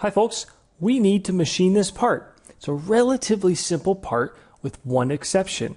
Hi folks, we need to machine this part. It's a relatively simple part with one exception,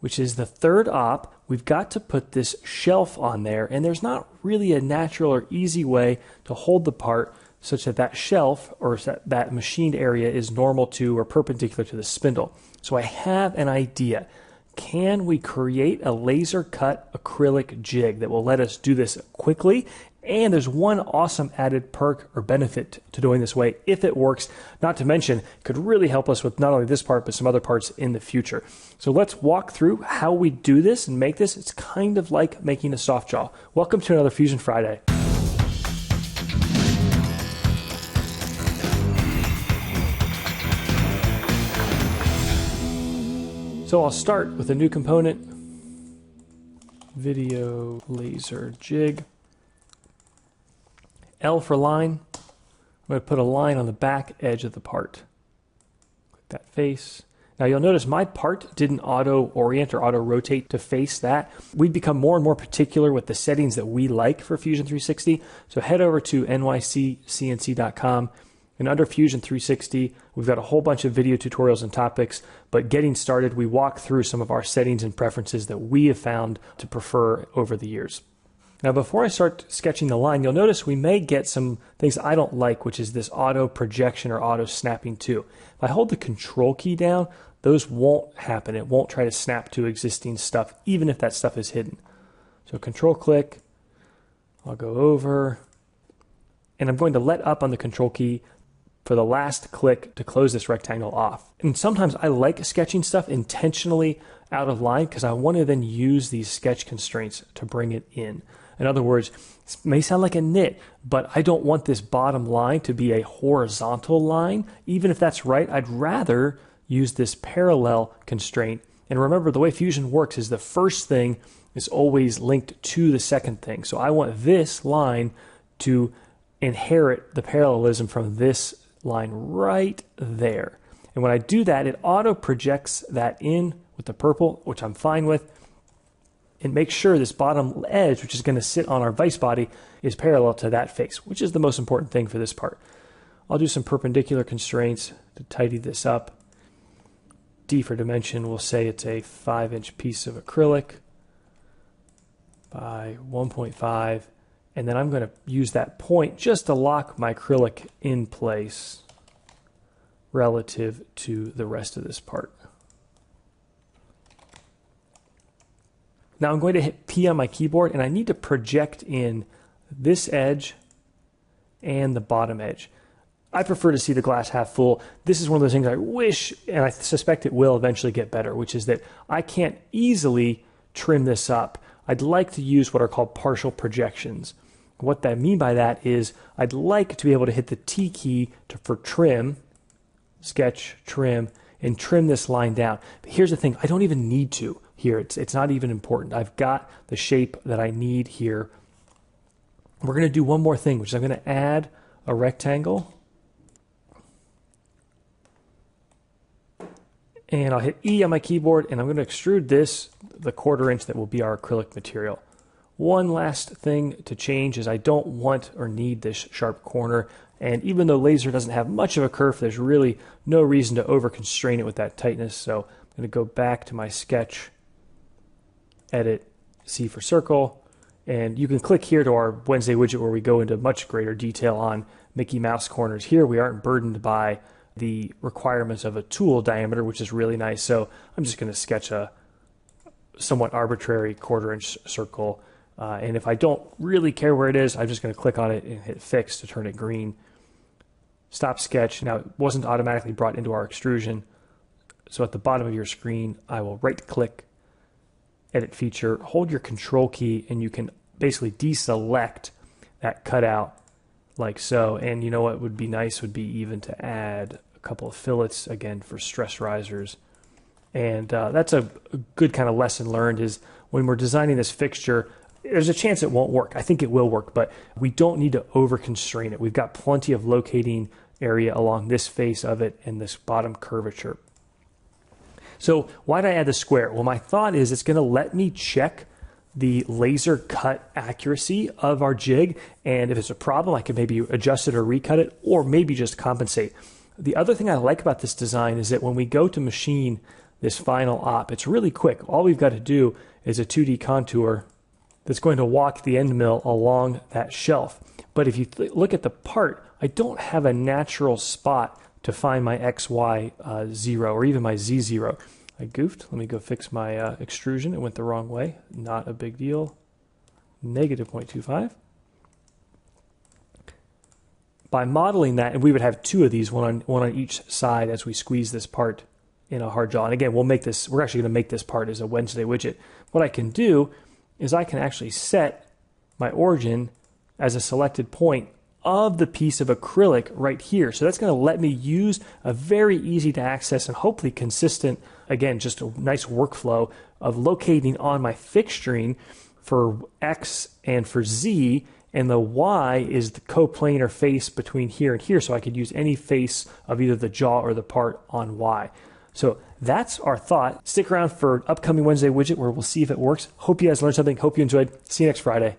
which is the third op. We've got to put this shelf on there, and there's not really a natural or easy way to hold the part such that that shelf or that machined area is normal to or perpendicular to the spindle. So I have an idea. Can we create a laser cut acrylic jig that will let us do this quickly? And there's one awesome added perk or benefit to doing this way if it works, not to mention it could really help us with not only this part but some other parts in the future. So let's walk through how we do this and make this. It's kind of like making a soft jaw. Welcome to another Fusion Friday. So I'll start with a new component, video laser jig. L for line. I'm going to put a line on the back edge of the part. Click that face. Now you'll notice my part didn't auto orient or auto rotate to face that. We've become more and more particular with the settings that we like for Fusion 360. So head over to nyccnc.com. And under Fusion 360, we've got a whole bunch of video tutorials and topics, but getting started, we walk through some of our settings and preferences that we have found to prefer over the years. Now, before I start sketching the line, you'll notice we may get some things I don't like, which is this auto projection or auto snapping to. If I hold the control key down, those won't happen. It won't try to snap to existing stuff, even if that stuff is hidden. So control click, I'll go over, and I'm going to let up on the control key for the last click to close this rectangle off. And sometimes I like sketching stuff intentionally out of line because I want to then use these sketch constraints to bring it in. In other words, it may sound like a nit, but I don't want this bottom line to be a horizontal line. Even if that's right, I'd rather use this parallel constraint. And remember, the way Fusion works is the first thing is always linked to the second thing. So I want this line to inherit the parallelism from this line right there. And when I do that, it auto projects that in with the purple, which I'm fine with. And make sure this bottom edge, which is going to sit on our vise body, is parallel to that face, which is the most important thing for this part. I'll do some perpendicular constraints to tidy this up. D for dimension, we'll say it's a 5-inch piece of acrylic by 1.5. And then I'm going to use that point just to lock my acrylic in place relative to the rest of this part. Now I'm going to hit P on my keyboard, and I need to project in this edge and the bottom edge. I prefer to see the glass half full. This is one of those things I wish, and I suspect it will eventually get better, which is that I can't easily trim this up. I'd like to use what are called partial projections. What I mean by that is I'd like to be able to hit the T key for trim, sketch, trim, and trim this line down. But here's the thing, I don't even need to here. It's not even important. I've got the shape that I need here. We're going to do one more thing, which is I'm going to add a rectangle. And I'll hit E on my keyboard, and I'm going to extrude this, the 1/4 inch that will be our acrylic material. One last thing to change is I don't want or need this sharp corner. And even though laser doesn't have much of a curve, there's really no reason to over constrain it with that tightness. So I'm going to go back to my sketch, edit, C for circle, and you can click here to our Wednesday widget where we go into much greater detail on Mickey Mouse corners. Here we aren't burdened by the requirements of a tool diameter, which is really nice. So I'm just going to sketch a somewhat arbitrary 1/4 inch circle. And if I don't really care where it is, I'm just going to click on it and hit fix to turn it green. Stop sketch. Now it wasn't automatically brought into our extrusion. So at the bottom of your screen, I will right click, edit feature, hold your control key, and you can basically deselect that cutout like so. And you know what would be nice would be even to add a couple of fillets again for stress risers. And that's a good kind of lesson learned is when we're designing this fixture, there's a chance it won't work. I think it will work, but we don't need to over constrain it. We've got plenty of locating area along this face of it and this bottom curvature. So why did I add the square? Well, my thought is it's going to let me check the laser cut accuracy of our jig. And if it's a problem, I can maybe adjust it or recut it, or maybe just compensate. The other thing I like about this design is that when we go to machine this final op, it's really quick. All we've got to do is a 2D contour that's going to walk the end mill along that shelf. But if you look at the part, I don't have a natural spot to find my XY0 or even my Z0. I goofed. Let me go fix my extrusion. It went the wrong way. Not a big deal. Negative 0.25. By modeling that, and we would have two of these, one on each side as we squeeze this part in a hard jaw. And again, we're actually going to make this part as a Wednesday widget. What I can do is I can actually set my origin as a selected point of the piece of acrylic right here. So that's going to let me use a very easy to access and hopefully consistent, again, just a nice workflow of locating on my fixturing for X and for Z, and the Y is the coplanar face between here and here, so I could use any face of either the jaw or the part on Y. So that's our thought. Stick around for upcoming Wednesday widget where we'll see if it works. Hope you guys learned something. Hope you enjoyed. See you next Friday.